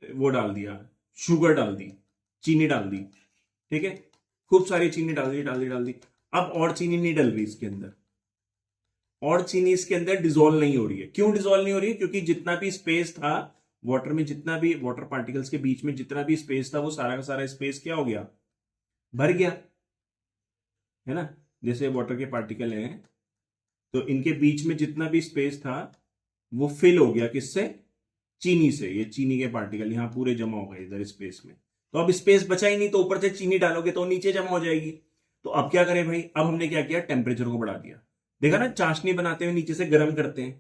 वो डाल दिया, शुगर डाल दी, चीनी डाल दी, ठीक है, खूब सारी चीनी डाल दी। अब और चीनी नहीं डल रही इसके अंदर, और चीनी इसके अंदर डिजोल्व नहीं हो रही है। क्यों डिजोल्व नहीं हो रही है? क्योंकि जितना भी स्पेस था वाटर में, जितना भी वाटर पार्टिकल्स के बीच में जितना भी स्पेस था, वो सारा का सारा स्पेस क्या हो गया, भर गया, है ना। जैसे वाटर के पार्टिकल हैं, तो इनके बीच में जितना भी स्पेस था वो फिल हो गया, किससे, चीनी से। ये चीनी के पार्टिकल यहां पूरे जमा हो गए इधर स्पेस में। तो अब स्पेस बचा ही नहीं, तो ऊपर से चीनी डालोगे तो नीचे जमा हो जाएगी। तो अब क्या करें भाई, अब हमने क्या किया, टेम्परेचर को बढ़ा दिया। देखा ना, चाशनी बनाते हुए नीचे से गर्म करते हैं,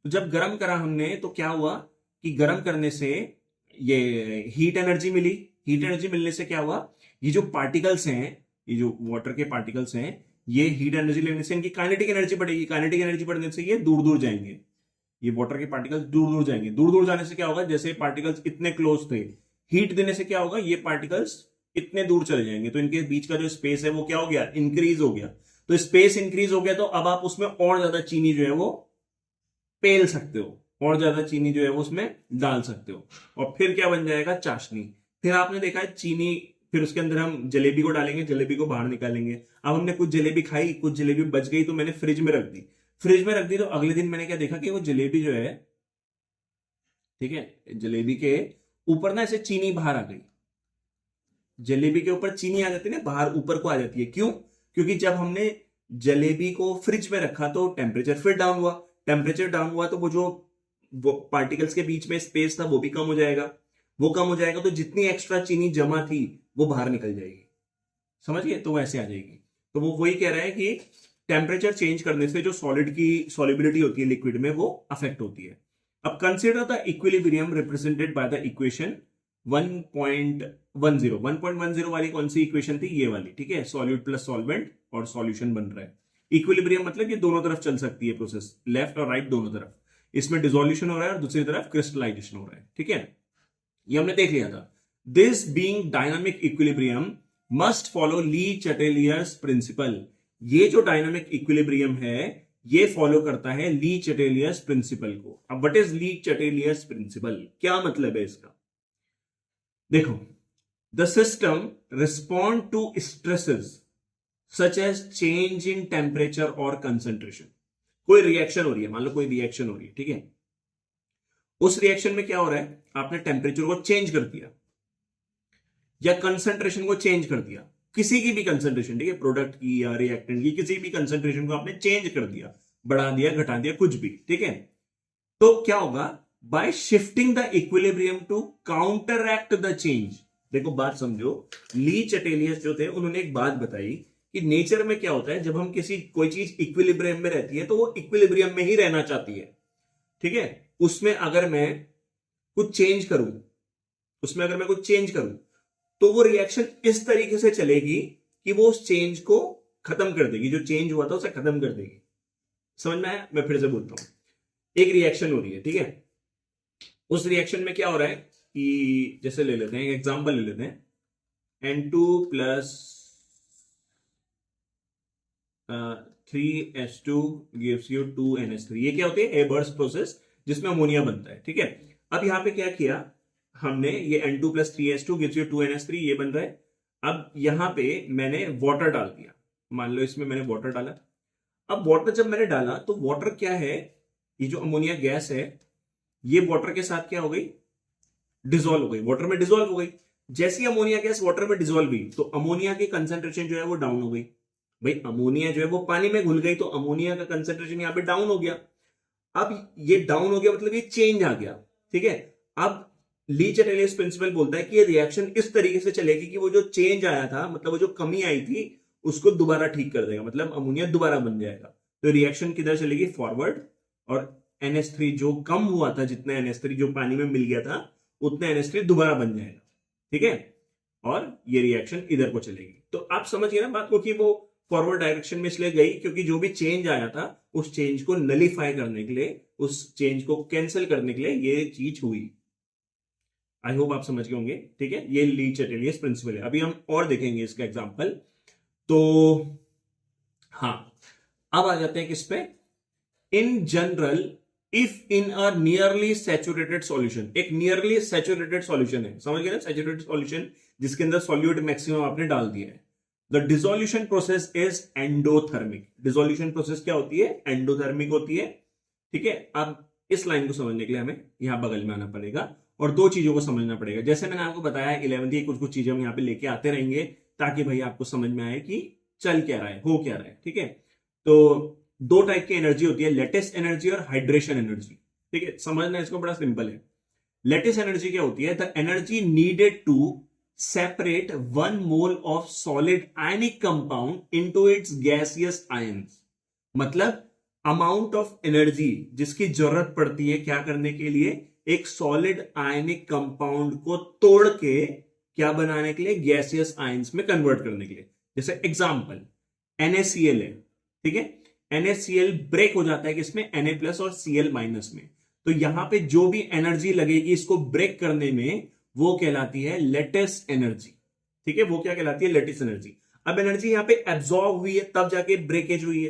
तो जब गर्म करा हमने तो क्या हुआ कि गर्म करने से ये हीट एनर्जी मिली। हीट एनर्जी मिलने से क्या हुआ, ये जो पार्टिकल्स हैं, ये जो वाटर के पार्टिकल्स हैं, ये हीट एनर्जी लेने से इनकी काइनेटिक एनर्जी बढ़ेगी। काइनेटिक एनर्जी बढ़ने से ये दूर दूर जाएंगे, ये वाटर के पार्टिकल्स दूर दूर जाएंगे। दूर दूर जाने से क्या होगा, जैसे पार्टिकल्स इतने क्लोज थे, हीट देने से क्या होगा, ये पार्टिकल्स इतने दूर चले जाएंगे, तो इनके बीच का जो स्पेस है वो क्या हो गया, इंक्रीज हो गया। तो स्पेस इंक्रीज हो गया, तो अब आप उसमें और ज्यादा चीनी जो है वो पेल सकते हो, और ज्यादा चीनी जो है वो उसमें डाल सकते हो, और फिर क्या बन जाएगा, चाशनी। फिर आपने देखा है चीनी, फिर उसके अंदर हम जलेबी को डालेंगे, जलेबी को बाहर निकालेंगे। अब हमने कुछ जलेबी खाई, कुछ जलेबी बच गई, तो मैंने फ्रिज में रख दी। फ्रिज में रख दी तो अगले दिन मैंने क्या देखा कि वो जलेबी जो है, ठीक है, जलेबी के ऊपर ना ऐसे चीनी बाहर आ गई। जलेबी के ऊपर चीनी आ जाती है ना, बाहर ऊपर को आ जाती है। क्यों? क्योंकि जब हमने जलेबी को फ्रिज में रखा तो टेम्परेचर फिर डाउन हुआ। टेम्परेचर डाउन हुआ तो वो जो पार्टिकल्स के बीच में स्पेस था वो भी कम हो जाएगा। वो कम हो जाएगा तो जितनी एक्स्ट्रा चीनी जमा थी वो बाहर निकल जाएगी, समझ गए, तो वैसे आ जाएगी। तो वो वही कह रहा है कि टेम्परेचर चेंज करने से जो सॉलिड की सॉलिबिलिटी होती है लिक्विड में वो अफेक्ट होती है। अब consider the equilibrium represented by the equation 1.10। 1.10 वाली कौन सी इक्वेशन थी, ये वाली, ठीक है, सॉल्यूट प्लस सॉल्वेंट और सॉल्यूशन बन रहा है। इक्विलिब्रियम मतलब ये दोनों तरफ चल सकती है प्रोसेस, लेफ्ट और राइट दोनों तरफ। इसमें डिसोल्यूशन हो रहा है और दूसरी तरफ क्रिस्टलाइजेशन हो रहा है, ठीक है, ये हमने देख लिया था। This being dynamic equilibrium must follow Le Chatelier's principle. ये जो डायनामिक इक्विलिब्रियम है ये फॉलो करता है ली चटेलियर्स प्रिंसिपल को। अब what is Le Chatelier's principle, क्या मतलब है इसका? देखो, the system respond to stresses such as change in temperature और कंसंट्रेशन। कोई रिएक्शन हो रही है, मान लो कोई रिएक्शन हो रही है, ठीक है, उस रिएक्शन में क्या हो रहा है, आपने टेम्परेचर को चेंज कर दिया या कंसंट्रेशन को चेंज कर दिया, किसी की भी कंसंट्रेशन, ठीक है, प्रोडक्ट की या रिएक्टेंट की किसी भी कंसंट्रेशन को आपने चेंज कर दिया, बढ़ा दिया, घटा दिया, कुछ भी, ठीक है, तो क्या होगा, by shifting the equilibrium to counteract the change. देखो बात समझो, ली चटेलियस जो थे उन्होंने एक बात बताई कि नेचर में क्या होता है, जब हम कोई चीज इक्विलिब्रियम में रहती है तो वो इक्विलिब्रियम में ही रहना चाहती है, ठीक है। उसमें अगर मैं कुछ चेंज करूं तो वो रिएक्शन इस तरीके से चलेगी कि वो उस चेंज को खत्म कर देगी, जो चेंज हुआ था उसे खत्म कर देगी। समझ में आया? मैं फिर से बोलता हूं, एक रिएक्शन हो रही है, ठीक है, उस रिएक्शन में क्या हो रहा है कि जैसे ले लेते हैं, एक एग्जांपल ले लेते हैं, N2 plus 3H2 gives you 2NH3। ये क्या होती है, एबर्स प्रोसेस, जिसमें अमोनिया बनता है, ठीक है। अब यहां पे क्या किया हमने, ये N2 plus 3H2 gives you 2NH3, ये बन रहा है। अब यहां पे मैंने वाटर डाल दिया, मान लो इसमें मैंने वाटर डाला। अब वाटर जब मैंने डाला तो वाटर क्या है, ये जो अमोनिया गैस है ये वाटर के साथ क्या हो गई, डिसॉल्व हो गई, वाटर में डिसॉल्व हो गई। जैसी अमोनिया गैस वाटर में डिसॉल्व हुई तो अमोनिया की कंसेंट्रेशन जो है वो डाउन हो गई। भाई अमोनिया जो है वो पानी में घुल गई तो अमोनिया का कंसेंट्रेशन यहां पे डाउन हो गया। अब ये डाउन हो गया मतलब ये चेंज आ गया, ठीक है। अब ली चटेलियस प्रिंसिपल बोलता है कि ये रिएक्शन इस तरीके से चलेगी कि वो जो चेंज आया था, मतलब वो जो कमी आई थी उसको दोबारा ठीक कर देगा, मतलब अमोनिया दोबारा बन जाएगा। तो रिएक्शन किधर चलेगी, फॉरवर्ड, और NH3 जो कम हुआ था, जितना NH3 जो पानी में मिल गया था उतना NH3 दोबारा बन जाएगा, ठीक है, और ये रिएक्शन इधर को चलेगी। तो आप समझिए ना बात को कि वो फॉरवर्ड डायरेक्शन में इसलिए गई क्योंकि जो भी चेंज आया था उस चेंज को नलीफाई करने के लिए, उस चेंज को कैंसिल करने के लिए ये चीज हुई। आई होप आप समझ गए होंगे, ठीक है। ये ली चटेलियस प्रिंसिपल है। अभी हम और देखेंगे इसका एग्जाम्पल। तो हाँ, अब आ जाते हैं किस पे, in general if in a nearly saturated solution. एक नियरली सैचुरेटेड सॉल्यूशन है, समझ गए ना, सैचुरेटेड सॉल्यूशन जिसके अंदर सॉल्यूट मैक्सिमम आपने डाल दिया है। The dissolution process is endothermic. Dissolution process क्या होती है, एंडोथर्मिक होती है, ठीक है। अब इस लाइन को समझने के लिए हमें यहां बगल में आना पड़ेगा और दो चीजों को समझना पड़ेगा। जैसे मैंने आपको बताया 11वीं की कुछ कुछ चीजें हम यहाँ पे लेके आते रहेंगे ताकि भाई आपको समझ में आए कि चल क्या रहा है, हो क्या रहा है, ठीक है। तो दो टाइप की एनर्जी होती है, लेटिस एनर्जी और हाइड्रेशन एनर्जी, ठीक है। समझना इसको बड़ा सिंपल है। लेटिस एनर्जी क्या होती है, the energy needed to separate 1 mole of solid ionic compound into its gaseous ions. मतलब अमाउंट ऑफ एनर्जी जिसकी जरूरत पड़ती है क्या करने के लिए, एक सॉलिड आयनिक कंपाउंड को तोड़ के क्या बनाने के लिए, गैसियस आयंस में कन्वर्ट करने के लिए। जैसे एग्जांपल NaCl है, ठीक है। NaCl ब्रेक हो जाता है किसमें, Na+ और Cl- में। तो यहां पे जो भी एनर्जी लगेगी इसको ब्रेक करने में वो कहलाती है लेटिस एनर्जी, ठीक है। वो क्या कहलाती है, लेटिस एनर्जी। अब एनर्जी यहां पे एब्जॉर्ब हुई है तब जाके ब्रेकेज हुई है।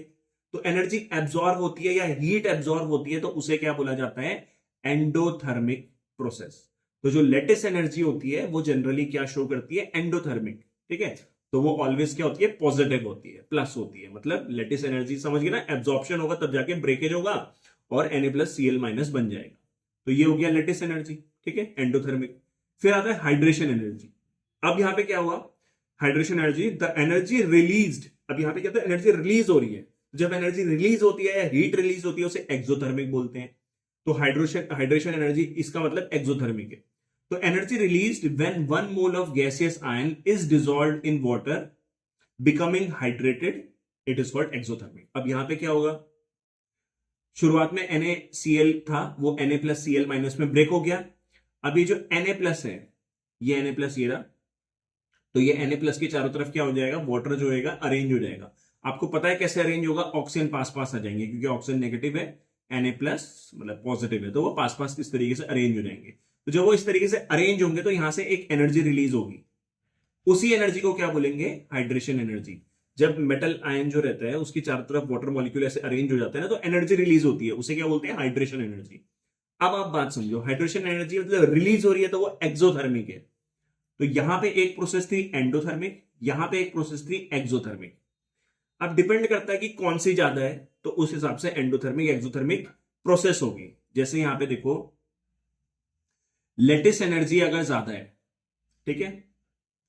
तो एनर्जी एब्जॉर्ब होती है या हीट एब्जॉर्ब होती है तो उसे क्या बोला जाता है, एंडोथर्मिक प्रोसेस। तो जो लेटिस एनर्जी होती है वो जनरली क्या शो करती है, एंडोथर्मिक, ठीक है। तो वो ऑलवेज क्या होती है, पॉजिटिव होती है, प्लस होती है। मतलब लेटिस एनर्जी समझ गए ना, एब्जॉर्प्शन होगा तब जाके ब्रेकेज होगा और Na+Cl- बन जाएगा। तो ये हो गया लेटिस एनर्जी, ठीक है, एंडोथर्मिक। फिर आता है हाइड्रेशन एनर्जी। अब यहां पे क्या हुआ, hydration energy, the energy released. अब यहां पे क्या, एनर्जी रिलीज हो रही है। जब एनर्जी रिलीज होती है या हीट रिलीज होती है उसे एक्सोथर्मिक बोलते हैं। तो हाइड्रेशन एनर्जी इसका मतलब एक्सोथर्मिक है। तो energy released when 1 mole of gaseous ion is dissolved in water becoming hydrated, it is called exothermic. अब यहां पे क्या होगा, शुरुआत में NaCl था, वो Na+Cl- में ब्रेक हो गया। अब ये जो Na+ है, ये Na+ ये रहा, तो ये Na+ के चारों तरफ क्या हो जाएगा, वाटर जो होगा अरेंज हो जाएगा। आपको पता है कैसे अरेंज होगा, ऑक्सीजन पास पास आ जाएंगे क्योंकि ऑक्सीजन नेगेटिव है, Na+ मतलब पॉजिटिव है, तो वो पास पास इस तरीके से अरेंज हो जाएंगे। तो जब वो इस तरीके से अरेंज होंगे तो यहां से एक एनर्जी रिलीज होगी, उसी एनर्जी को क्या बोलेंगे, हाइड्रेशन एनर्जी। जब मेटल आयन जो रहता है उसकी चारों तरफ वाटर मॉलिक्यूल ऐसे अरेंज हो जाते हैं ना, तो एनर्जी रिलीज होती है, उसे क्या बोलते हैं, हाइड्रेशन एनर्जी। अब आप बात समझो, हाइड्रेशन एनर्जी मतलब रिलीज हो रही है तो वो एक्सोथर्मिक है। तो यहां पे एक प्रोसेस थी एंडोथर्मिक, यहां पे एक प्रोसेस थी एक्सोथर्मिक। अब डिपेंड करता है कि कौन सी ज्यादा है, तो उस हिसाब से एंडोथर्मिक एक्सोथर्मिक प्रोसेस होगी। जैसे यहां पे देखो, लेटिस एनर्जी अगर ज्यादा है, ठीक है,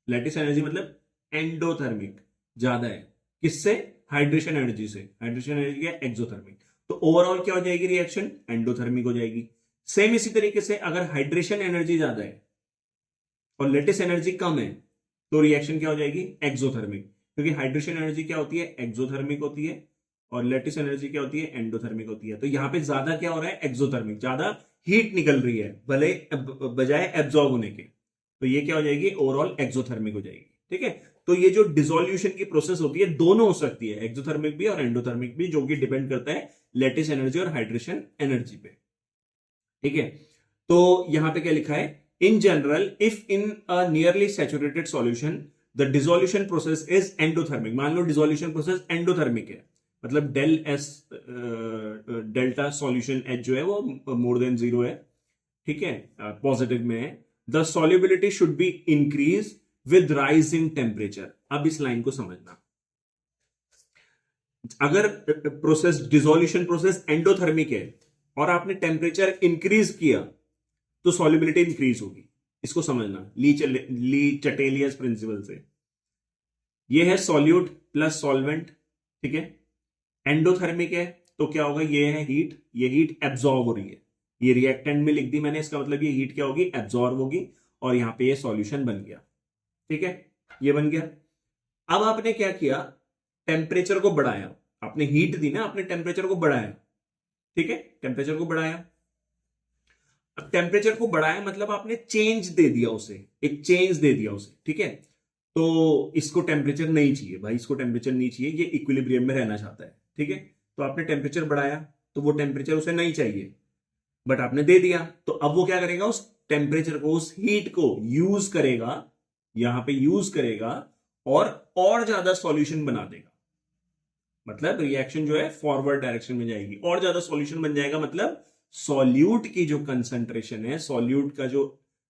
लेटिस एनर्जी मतलब एंडोथर्मिक ज्यादा है, किससे, हाइड्रेशन एनर्जी से। हाइड्रेशन एनर्जी क्या, एक्सोथर्मिक। तो ओवरऑल क्या हो जाएगी रिएक्शन, एंडोथर्मिक हो जाएगी। सेम इसी तरीके से अगर हाइड्रेशन एनर्जी ज्यादा है और लेटिस एनर्जी कम है तो रिएक्शन क्या हो जाएगी, एक्सोथर्मिक। क्योंकि हाइड्रेशन एनर्जी क्या होती है, एक्सोथर्मिक होती है, और लेटिस एनर्जी क्या होती है, एंडोथर्मिक होती है। तो यहां पे ज्यादा क्या हो रहा है, एक्सोथर्मिक, ज्यादा हीट निकल रही है भले बजाय एब्जॉर्ब होने के। तो ये क्या हो जाएगी, ओवरऑल एक्सोथर्मिक हो जाएगी, ठीक है। तो ये जो डिसोल्यूशन की प्रोसेस होती है दोनों हो सकती है, एक्सोथर्मिक भी और एंडोथर्मिक भी, जो कि डिपेंड करता है लेटिस एनर्जी और हाइड्रेशन एनर्जी पे, ठीक है। तो यहां पे क्या लिखा है, in general if in a nearly saturated solution the dissolution process is endothermic. मान लो डिसोल्यूशन प्रोसेस एंडोथर्मिक है, मतलब डेल्टा सॉल्यूशन H जो है वो मोर देन 0 है, ठीक है, पॉजिटिव में है। The solubility should be increase with rise in temperature. अब इस लाइन को समझना, अगर प्रोसेस डिसोल्यूशन प्रोसेस एंडोथर्मिक है और आपने टेम्परेचर इंक्रीज किया तो सॉल्युबिलिटी इंक्रीज होगी। इसको समझना ली चटेलियस प्रिंसिपल से। ये है सॉल्यूट प्लस सॉल्वेंट, ठीक है। एंडोथर्मिक है तो क्या होगा, ये है हीट, ये हीट एब्जॉर्ब हो रही है, ये रिएक्टेंट में लिख दी मैंने, इसका मतलब ये हीट क्या होगी, एब्जॉर्ब होगी, और यहां पे ये सॉल्यूशन बन गया, ठीक है, ये बन गया। अब आपने क्या किया, टेम्परेचर को बढ़ाया, आपने हीट दी ना, आपने टेम्परेचर को बढ़ाया, ठीक है, टेम्परेचर को बढ़ाया। अब टेम्परेचर को बढ़ाया मतलब आपने चेंज दे दिया उसे, एक चेंज दे दिया उसे, ठीक है। तो इसको टेम्परेचर नहीं चाहिए भाई, इसको टेम्परेचर नहीं चाहिए, ये इक्विलिब्रियम में रहना चाहता है, ठीक है। तो आपने टेम्परेचर बढ़ाया तो वो टेम्परेचर उसे नहीं चाहिए, बट आपने दे दिया, तो अब वो क्या करेगा, उस टेम्परेचर को, उस हीट को यूज करेगा, यहां पे यूज करेगा और ज्यादा सॉल्यूशन बना देगा। मतलब रिएक्शन जो है फॉरवर्ड डायरेक्शन में जाएगी, और ज्यादा सॉल्यूशन बन जाएगा। मतलब सॉल्यूट की जो कंसंट्रेशन है, सॉल्यूट का जो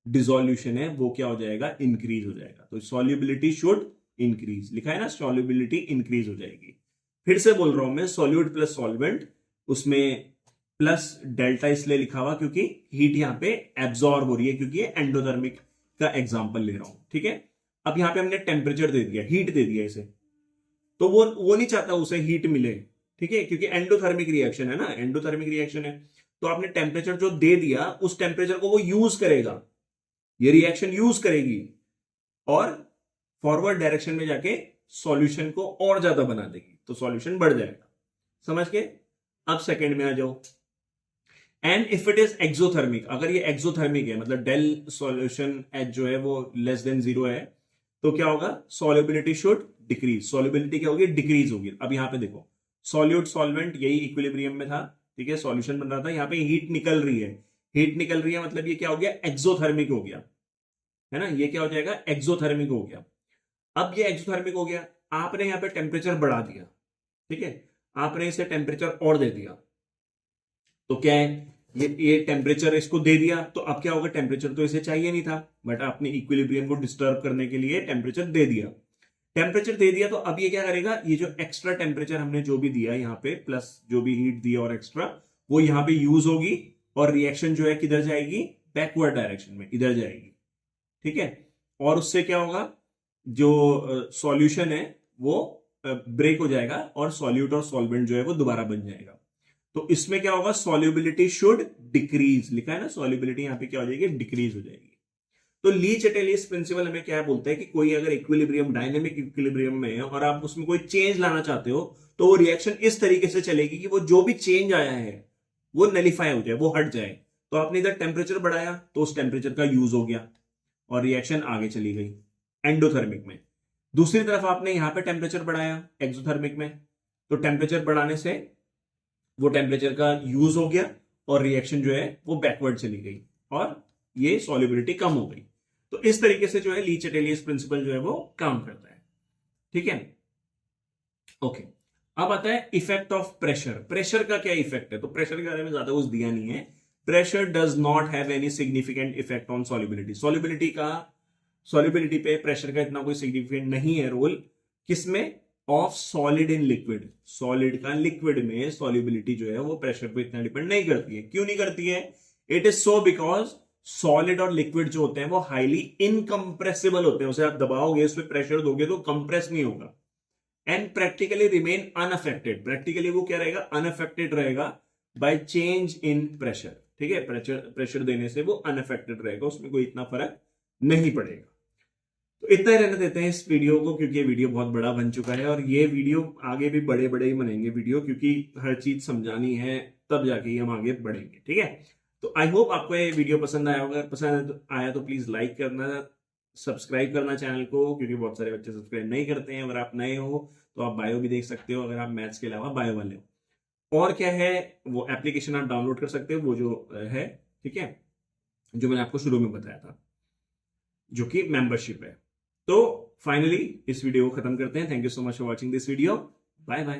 डिसोल्यूशन है, वो क्या हो जाएगा, इंक्रीज हो जाएगा। तो सॉल्युबिलिटी शुड इंक्रीज, लिखा है ना, सॉल्युबिलिटी इंक्रीज हो जाएगी। फिर से बोल रहा हूं मैं, सॉल्यूट प्लस सॉल्वेंट, उसमें प्लस डेल्टा इसलिए लिखा हुआ क्योंकि हीट यहां पे एब्जॉर्ब हो रही है, क्योंकि ये एंडोथर्मिक का एग्जांपल ले रहा हूं, ठीक है। अब यहां पे हमने टेम्परेचर दे दिया, हीट दे दिया इसे, तो वो नहीं चाहता उसे हीट मिले, ठीक है, क्योंकि एंडोथर्मिक रिएक्शन है ना, एंडोथर्मिक रिएक्शन है। तो आपने टेम्परेचर जो दे दिया, उस टेम्परेचर को वो यूज करेगा, ये रिएक्शन यूज करेगी और फॉरवर्ड डायरेक्शन में जाके सॉल्यूशन को और ज्यादा बना देगी, तो सॉल्यूशन बढ़ जाएगा। समझ के? अब सेकंड में आ जाओ। And if it is exothermic, अगर ये एक्सोथर्मिक है, मतलब डेल सॉल्यूशन एच जो है वो लेस देन 0 है, तो क्या होगा, सॉल्युबिलिटी शुड डिक्रीज, सॉल्युबिलिटी क्या होगी, डिक्रीज होगी। अब यहां पे देखो, सॉल्यूट सॉल्वेंट यही इक्विलिब्रियम में था, ठीक है, सॉल्यूशन बन रहा था, यहां पे हीट निकल रही है, हीट निकल रही है, मतलब ये क्या हो गया, एक्सोथर्मिक हो गया, है ना, ये क्या हो जाएगा, एक्सोथर्मिक हो गया। अब ये एक्सोथर्मिक हो गया, आपने यहां पे टेम्परेचर बढ़ा दिया, ठीक है, आपने इसे टेम्परेचर और दे दिया, तो क्या है, ये टेम्परेचर इसको दे दिया, तो अब क्या होगा, टेम्परेचर तो इसे चाहिए नहीं था, बट आपने इक्विलिब्रियम को डिस्टर्ब करने के लिए टेम्परेचर दे दिया। टेम्परेचर दे दिया, तो अब ये क्या करेगा, ये जो एक्स्ट्रा टेम्परेचर हमने जो भी दिया यहाँ पे, प्लस जो भी हीट दिया और एक्स्ट्रा, वो यहाँ पे यूज होगी, और रिएक्शन जो है किधर जाएगी, बैकवर्ड डायरेक्शन में, इधर जाएगी, ठीक है। और उससे क्या होगा, जो सॉल्यूशन है वो ब्रेक हो जाएगा, और सॉल्यूट और सॉल्वेंट जो है वो दोबारा बन जाएगा। तो इसमें क्या होगा, सॉल्युबिलिटी शुड डिक्रीज, लिखा है ना, सॉल्युबिलिटी यहां पे क्या हो जाएगी, डिक्रीज हो जाएगी। तो ली चेटेलियस प्रिंसिपल हमें क्या बोलता है कि कोई अगर इक्विलिब्रियम, डायनेमिक इक्विलिब्रियम में है, और आप उसमें कोई चेंज लाना चाहते हो, तो वो रिएक्शन इस तरीके से चलेगी कि वो जो भी चेंज आया है वो नलिफाई हो जाए, वो हट जाए। तो आपने इधर टेम्परेचर बढ़ाया, तो उस टेम्परेचर का यूज हो गया और रिएक्शन आगे चली गई एंडोथर्मिक में। दूसरी तरफ आपने यहां पे टेम्परेचर बढ़ाया एक्सोथर्मिक में, तो टेम्परेचर बढ़ाने से वो टेम्परेचर का यूज हो गया और रिएक्शन जो है वो बैकवर्ड चली गई और ये सॉल्युबिलिटी कम हो गई। तो इस तरीके से जो है ली चेटेलियस प्रिंसिपल जो है वो काम करता है, ठीक है। ओके, अब आता है इफेक्ट ऑफ प्रेशर। प्रेशर का क्या इफेक्ट है, तो प्रेशर के बारे में ज्यादा कुछ दिया नहीं है। Pressure does not have any significant effect on solubility, solubility पे प्रेशर का इतना कोई सिग्निफिकेंट नहीं है रोल। किसमें, of solid in liquid, solid का लिक्विड में सॉल्युबिलिटी जो है वो प्रेशर पे इतना डिपेंड नहीं करती है। क्यों नहीं करती है, it is so because solid और लिक्विड जो होते हैं वो हाईली इनकंप्रेसिबल होते हैं, उसे आप दबाओगे, उस पर प्रेशर दोगे तो कंप्रेस नहीं होगा, and practically remain unaffected, practically वो क्या रहेगा, अनअफेक्टेड रहेगा बाय चेंज इन प्रेशर, ठीक है, प्रेशर देने से वो अनअफेक्टेड रहेगा, उसमें कोई इतना फर्क नहीं पड़ेगा। तो इतना ही रहने देते हैं इस वीडियो को, क्योंकि ये वीडियो बहुत बड़ा बन चुका है, और ये वीडियो आगे भी बड़े बड़े ही बनेंगे वीडियो, क्योंकि हर चीज समझानी है, तब जाके ही हम आगे बढ़ेंगे, ठीक है। तो आई होप आपको ये वीडियो पसंद आया होगा, पसंद आया तो प्लीज लाइक करना, सब्सक्राइब करना चैनल को, क्योंकि बहुत सारे बच्चे सब्सक्राइब नहीं करते हैं। अगर आप नए हो तो आप बायो भी देख सकते हो, अगर आप मैथ्स के अलावा बायो वाले हो। और क्या है, वो एप्लीकेशन आप डाउनलोड कर सकते हो, वो जो है, ठीक है, जो मैंने आपको शुरू में बताया था, जो कि मेंबरशिप है। तो फाइनली इस वीडियो को खत्म करते हैं। Thank you so much for watching this video, bye bye.